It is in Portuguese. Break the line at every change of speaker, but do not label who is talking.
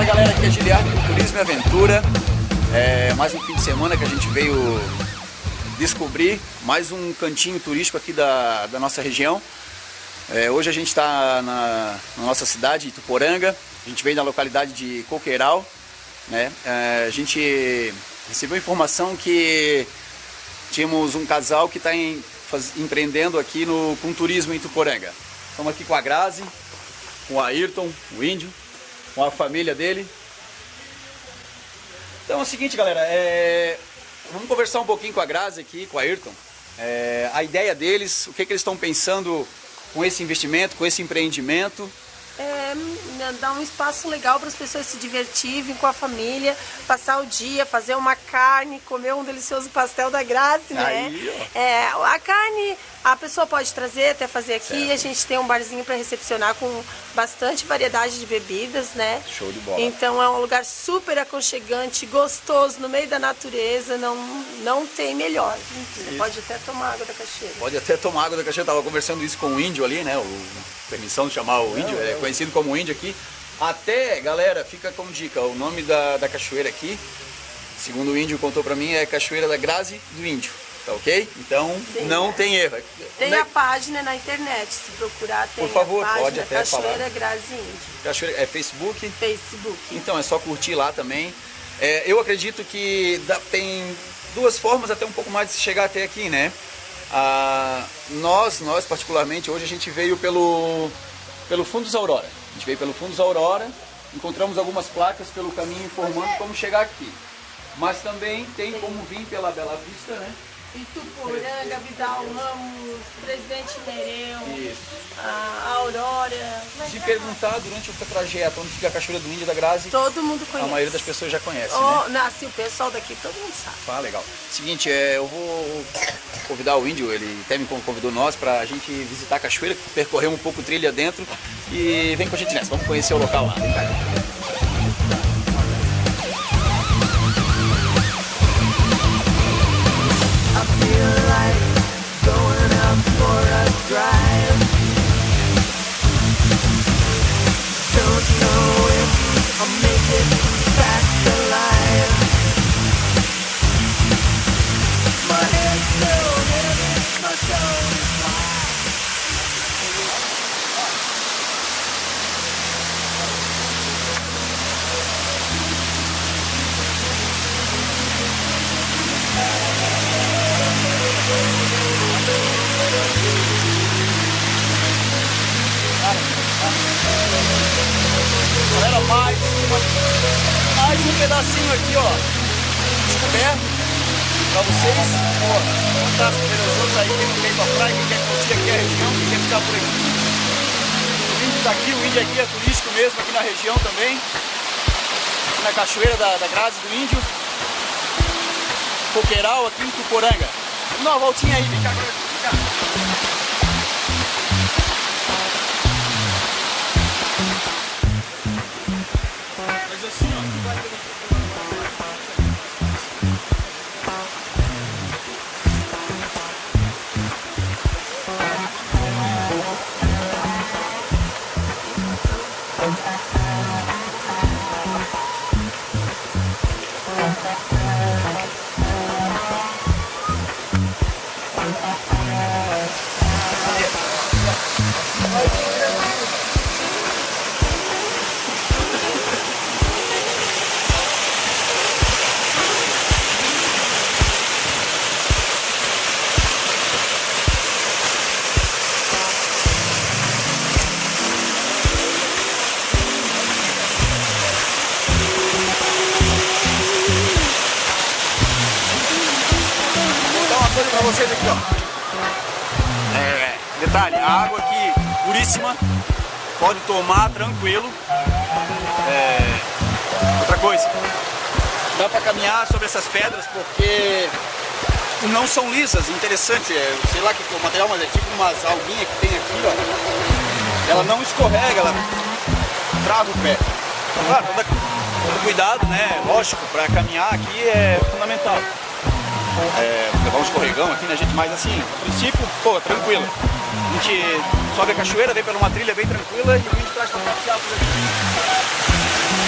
Fala galera, aqui é Giliardo do Turismo e Aventura. Mais um fim de semana que a gente veio descobrir mais um cantinho turístico aqui da nossa região. Hoje a gente está na nossa cidade, Ituporanga. A gente veio da localidade de Coqueiral, né? A gente recebeu informação que tínhamos um casal que está empreendendo aqui com turismo em Ituporanga. Estamos aqui com a Grazi, com o Ayrton, o índio, com a família dele. Então é o seguinte, galera, vamos conversar um pouquinho com a Grazi aqui, com o Ayrton. A ideia deles, o que eles estão pensando com esse investimento, com esse empreendimento.
Dar um espaço legal para as pessoas se divertirem com a família, passar o dia, fazer uma carne, comer um delicioso pastel da Grazi, né?
Aí,
a carne a pessoa pode trazer até fazer aqui,
certo.
A gente tem um barzinho para recepcionar com bastante variedade de bebidas, né?
Show de bola.
Então é um lugar super aconchegante, gostoso, no meio da natureza, não tem melhor. Você pode até tomar água da cachoeira.
Pode até tomar água da cachoeira, estava conversando isso com o índio ali, né? Permissão de chamar o índio, conhecido como índio aqui. Até, galera, fica como dica, o nome da cachoeira aqui, segundo o índio contou pra mim, é Cachoeira da Grazi do Índio, tá ok? Então, sim, não tem erro.
Tem a página na internet, se procurar tem.
Por favor,
a página,
pode até
Cachoeira
falar.
Grazi Índio.
Cachoeira, Facebook?
Facebook.
Então, é só curtir lá também. Eu acredito que tem duas formas, até um pouco mais de chegar até aqui, né? Nós particularmente, hoje a gente veio pelo Fundos Aurora. A gente veio pelo Fundos Aurora, encontramos algumas placas pelo caminho informando como chegar aqui. Mas também tem como vir pela Bela Vista, né?
Ituporanga, Vidal Ramos, Presidente Nereu,
Isso.
a Aurora.
Se perguntar durante o trajeto onde fica a Cachoeira do Índio da Grazi,
todo mundo conhece.
A maioria das pessoas já conhece, né?
Assim, o pessoal daqui todo mundo sabe.
Ah, legal. Seguinte, eu vou convidar o índio, ele até me convidou nós pra gente visitar a cachoeira, percorrer um pouco trilha dentro e vem com a gente nessa, vamos conhecer o local lá. Vem cá. Galera, mais um pedacinho aqui, ó, descoberto pra vocês. Vou contar pelos outros aí, quem não vem pra praia, quem quer curtir aqui a região, quem quer ficar por aqui. O índio tá aqui, o índio aqui é turístico mesmo, aqui na região também. Aqui na Cachoeira da Grazi do Índio. Coqueiral, aqui em Ituporanga. Vamos dar uma voltinha aí, vem cá, vem cá. Pra vocês aqui, ó. Detalhe, a água aqui puríssima, pode tomar tranquilo. Outra coisa, dá pra caminhar sobre essas pedras porque não são lisas, interessante, sei lá que é o material, mas é tipo umas alguinhas que tem aqui, ó. Ela não escorrega, ela trava o pé. Claro, todo cuidado, né? Lógico, pra caminhar aqui é fundamental. Levar um escorregão aqui, né, gente? Mas assim, a princípio, pô, tranquilo. A gente sobe a cachoeira, vem por uma trilha bem tranquila e a gente traz pra passear por aqui.